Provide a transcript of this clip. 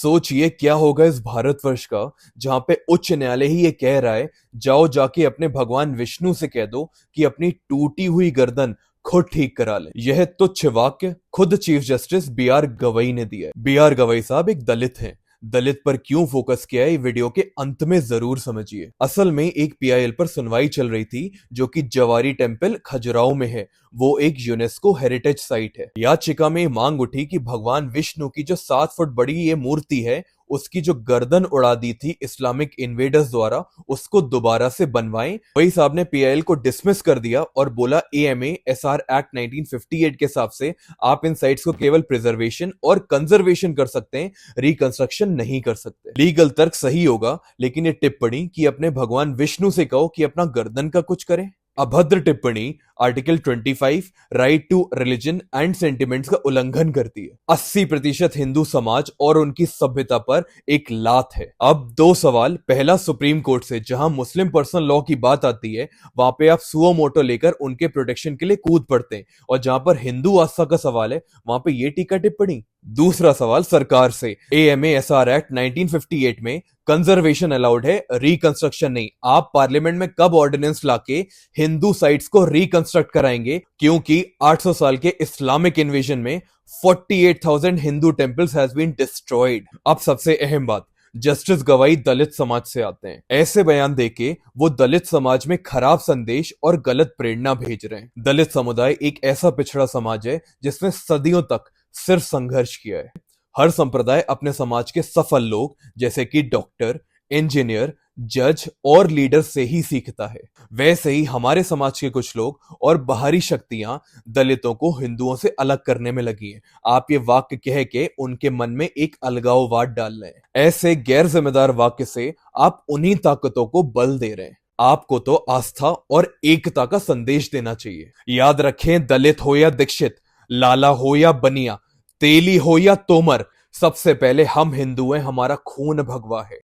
सोचिए क्या होगा इस भारतवर्ष का, जहां पे उच्च न्यायालय ही ये कह रहा है, जाओ जाके अपने भगवान विष्णु से कह दो कि अपनी टूटी हुई गर्दन खुद ठीक करा ले। यह तुच्छ वाक्य खुद chief justice B R Gavai ने दिया है। बी आर गवई साहब एक दलित हैं। दलित पर क्यों फोकस किया है ये वीडियो के अंत में जरूर समझिए। असल में एक पीआईएल पर सुनवाई चल रही थी जो कि जवारी टेम्पल खजुराहो में है। वो एक यूनेस्को हेरिटेज साइट है। याचिका में मांग उठी कि भगवान विष्णु की जो 7 फुट बड़ी ये मूर्ति है, उसकी जो गर्दन उड़ा दी थी इस्लामिक इन्वेडर्स द्वारा, उसको दोबारा से बनवाएं। वही साहब ने पीआईएल को डिसमिस कर दिया और बोला एएमए एसआर एक्ट 1958 के हिसाब से आप इन साइट्स को केवल प्रिजर्वेशन और कंजर्वेशन कर सकते हैं, रिकंस्ट्रक्शन नहीं कर सकते। लीगल तर्क सही होगा, लेकिन ये टिप्पणी कि अपने भगवान विष्णु से कहो कि अपना गर्दन का कुछ करें, अभद्र टिप्पणी article 25 right to religion and sentiments का उल्लंघन करती है। 80% हिंदू समाज और उनकी सभ्यता पर एक लात है। अब दो सवाल, पहला सुप्रीम कोर्ट से, जहां मुस्लिम पर्सनल लॉ की बात आती है वहां पे आप सुओ मोटो लेकर उनके प्रोटेक्शन के लिए कूद पड़ते हैं, और जहां पर हिंदू आस्था का सवाल है वहां पे ये टीका टिप्पणी। दूसरा सवाल सरकार से, एएमए एसआर एक्ट 1958 में कंजर्वेशन अलाउड है, रिकंस्ट्रक्शन नहीं। आप पार्लियामेंट में कब ऑर्डिनेंस लाके हिंदू साइट्स को रिकंस्ट्रक्ट कराएंगे? क्योंकि 800 साल के इस्लामिक इन्वेजन में 48,000 Hindu temples has been destroyed. अब सबसे अहम बात, जस्टिस गवाई दलित समाज से आते हैं। ऐसे बयान देके वो दलित समाज में खराब संदेश और गलत प्रेरणा भेज रहे हैं। दलित समुदाय एक ऐसा पिछड़ा समाज है जिसने सदियों तक सिर्फ संघर्ष किया है। हर संप्रदाय अपने समाज के सफल लोग जैसे कि डॉक्टर, इंजीनियर, जज और लीडर से ही सीखता है। वैसे ही हमारे समाज के कुछ लोग और बाहरी शक्तियां दलितों को हिंदुओं से अलग करने में लगी हैं। आप ये वाक्य कह के उनके मन में एक अलगाववाद डाल रहे हैं। ऐसे गैर जिम्मेदार वाक्य से आप उन्हीं ताकतों को बल दे रहे हैं। आपको तो आस्था और एकता का संदेश देना चाहिए। याद रखें, दलित हो या दीक्षित, लाला हो या बनिया, तेली हो या तोमर, सबसे पहले हम हिंदू हैं, हमारा खून भगवा है।